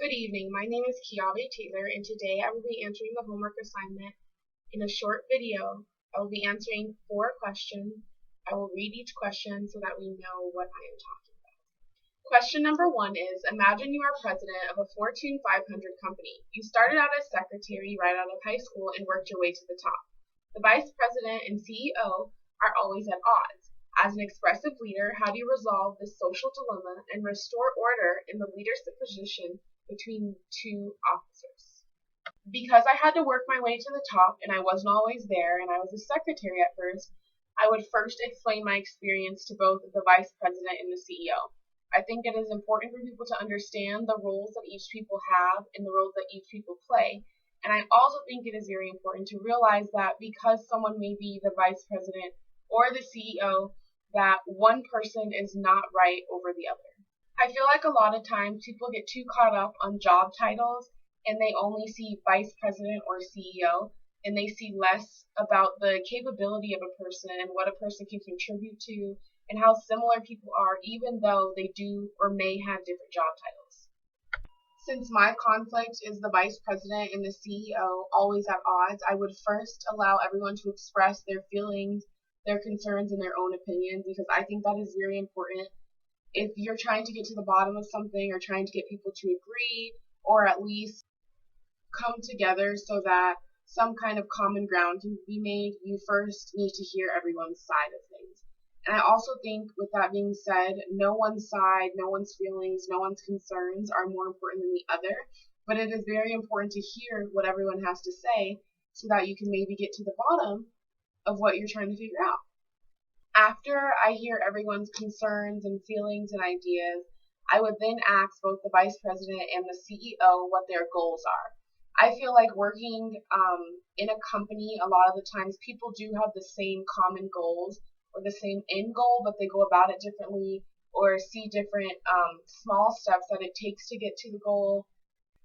Good evening. My name is Kiabe Taylor, and today I will be answering the homework assignment in a short video. I will be answering 4 questions. I will read each question so that we know what I am talking about. Question number 1 is, imagine you are president of a Fortune 500 company. You started out as secretary right out of high school and worked your way to the top. The vice president and CEO are always at odds. As an expressive leader, how do you resolve this social dilemma and restore order in the leadership position between two officers? Because I had to work my way to the top and I wasn't always there and I was a secretary at first, I would first explain my experience to both the vice president and the CEO. I think it is important for people to understand the roles that each people have and the roles that each people play. And I also think it is very important to realize that because someone may be the vice president or the CEO, that one person is not right over the other. I feel like a lot of times people get too caught up on job titles and they only see vice president or CEO and they see less about the capability of a person and what a person can contribute to and how similar people are even though they do or may have different job titles. Since my conflict is the vice president and the CEO always at odds, I would first allow everyone to express their feelings, their concerns, and their own opinions because I think that is very important. If you're trying to get to the bottom of something or trying to get people to agree or at least come together so that some kind of common ground can be made, you first need to hear everyone's side of things. And I also think with that being said, no one's side, no one's feelings, no one's concerns are more important than the other, but it is very important to hear what everyone has to say so that you can maybe get to the bottom of what you're trying to figure out. After I hear everyone's concerns and feelings and ideas, I would then ask both the vice president and the CEO what their goals are. I feel like working in a company, a lot of the times people do have the same common goals or the same end goal, but they go about it differently or see different small steps that it takes to get to the goal.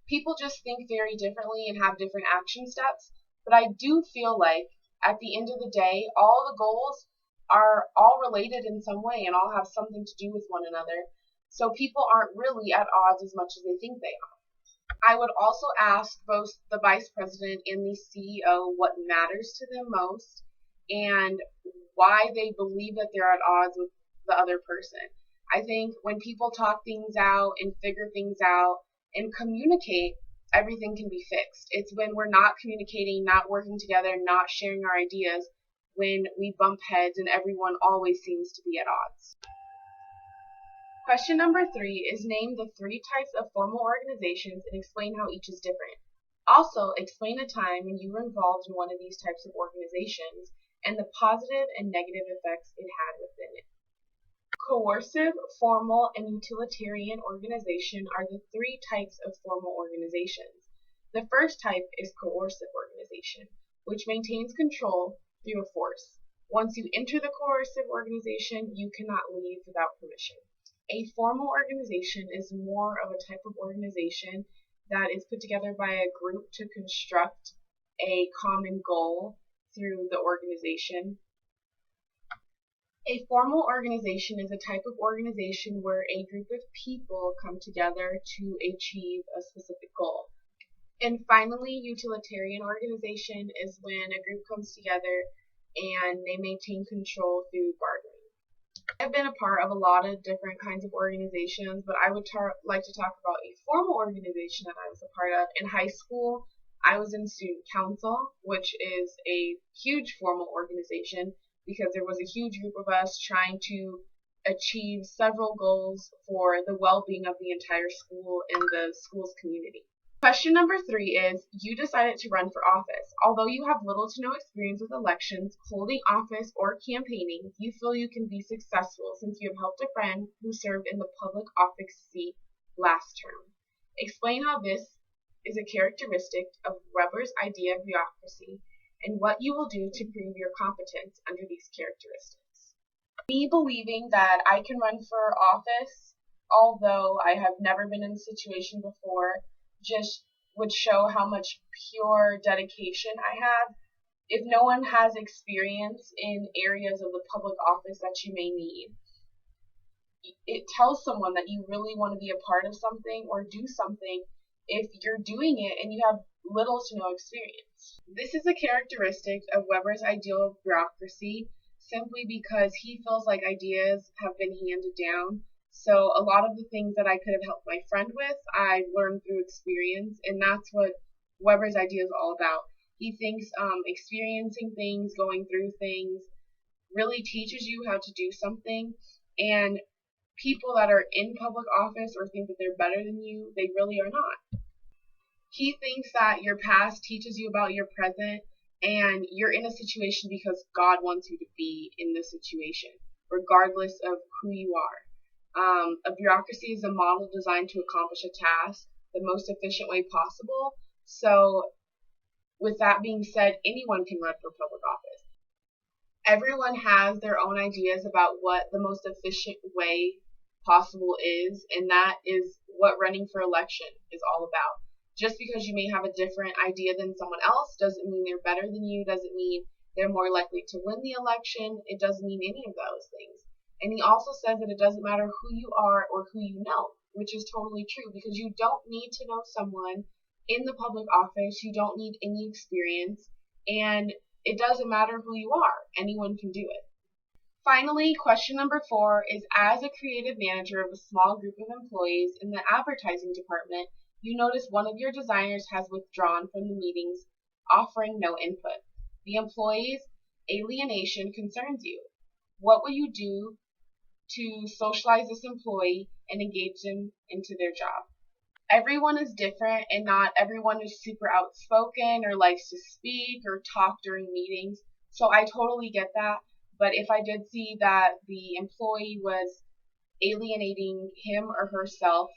People just think very differently and have different action steps, but I do feel like at the end of the day, all the goals are all related in some way and all have something to do with one another. So people aren't really at odds as much as they think they are. I would also ask both the vice president and the CEO what matters to them most and why they believe that they're at odds with the other person. I think when people talk things out and figure things out and communicate, everything can be fixed. It's when we're not communicating, not working together, not sharing our ideas, when we bump heads and everyone always seems to be at odds. Question number 3 is name the 3 types of formal organizations and explain how each is different. Also, explain a time when you were involved in one of these types of organizations and the positive and negative effects it had within it. Coercive, formal, and utilitarian organization are the 3 types of formal organizations. The first type is coercive organization, which maintains control through a force. Once you enter the coercive organization, you cannot leave without permission. A formal organization is more of a type of organization that is put together by a group to construct a common goal through the organization. A formal organization is a type of organization where a group of people come together to achieve a specific goal. And finally, utilitarian organization is when a group comes together and they maintain control through bargaining. I've been a part of a lot of different kinds of organizations, but I would like to talk about a formal organization that I was a part of. In high school, I was in student council, which is a huge formal organization because there was a huge group of us trying to achieve several goals for the well-being of the entire school and the school's community. Question number 3 is, you decided to run for office. Although you have little to no experience with elections, holding office, or campaigning, you feel you can be successful since you have helped a friend who served in the public office seat last term. Explain how this is a characteristic of Weber's idea of bureaucracy and what you will do to prove your competence under these characteristics. Me believing that I can run for office, although I have never been in a situation before, just would show how much pure dedication I have. If no one has experience in areas of the public office that you may need, it tells someone that you really want to be a part of something or do something if you're doing it and you have little to no experience. This is a characteristic of Weber's ideal bureaucracy simply because he feels like ideas have been handed down. So a lot of the things that I could have helped my friend with, I learned through experience, and that's what Weber's idea is all about. He thinks experiencing things, going through things, really teaches you how to do something, and people that are in public office or think that they're better than you, they really are not. He thinks that your past teaches you about your present, and you're in a situation because God wants you to be in this situation, regardless of who you are. A bureaucracy is a model designed to accomplish a task the most efficient way possible. So, with that being said, anyone can run for public office. Everyone has their own ideas about what the most efficient way possible is, and that is what running for election is all about. Just because you may have a different idea than someone else doesn't mean they're better than you, doesn't mean they're more likely to win the election. It doesn't mean any of those things. And he also says that it doesn't matter who you are or who you know, which is totally true, because you don't need to know someone in the public office. You don't need any experience, and it doesn't matter who you are. Anyone can do it. Finally, question number 4 is, as a creative manager of a small group of employees in the advertising department, you notice one of your designers has withdrawn from the meetings, offering no input. The employee's alienation concerns you. What will you do to socialize this employee and engage them into their job? Everyone is different, and not everyone is super outspoken or likes to speak or talk during meetings. So I totally get that. But if I did see that the employee was alienating him or herself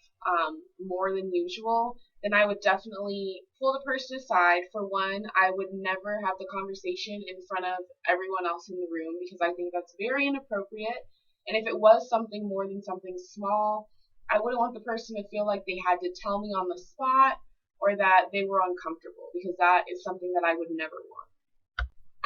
more than usual, then I would definitely pull the person aside. For one, I would never have the conversation in front of everyone else in the room because I think that's very inappropriate. And if it was something more than something small, I wouldn't want the person to feel like they had to tell me on the spot or that they were uncomfortable, because that is something that I would never want.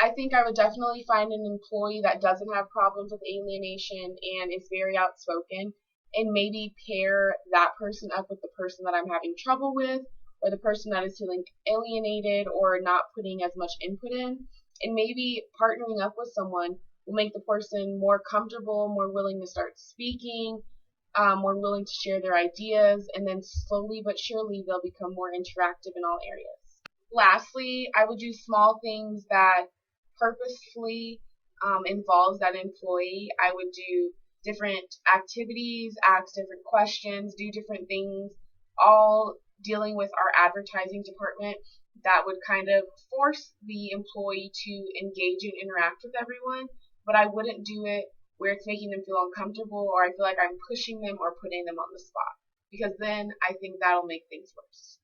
I think I would definitely find an employee that doesn't have problems with alienation and is very outspoken, and maybe pair that person up with the person that I'm having trouble with, or the person that is feeling alienated or not putting as much input in. And maybe partnering up with someone will make the person more comfortable, more willing to start speaking, more willing to share their ideas, and then slowly but surely they'll become more interactive in all areas. Lastly, I would do small things that purposefully involves that employee. I would do different activities, ask different questions, do different things, all dealing with our advertising department that would kind of force the employee to engage and interact with everyone, but I wouldn't do it where it's making them feel uncomfortable or I feel like I'm pushing them or putting them on the spot, because then I think that'll make things worse.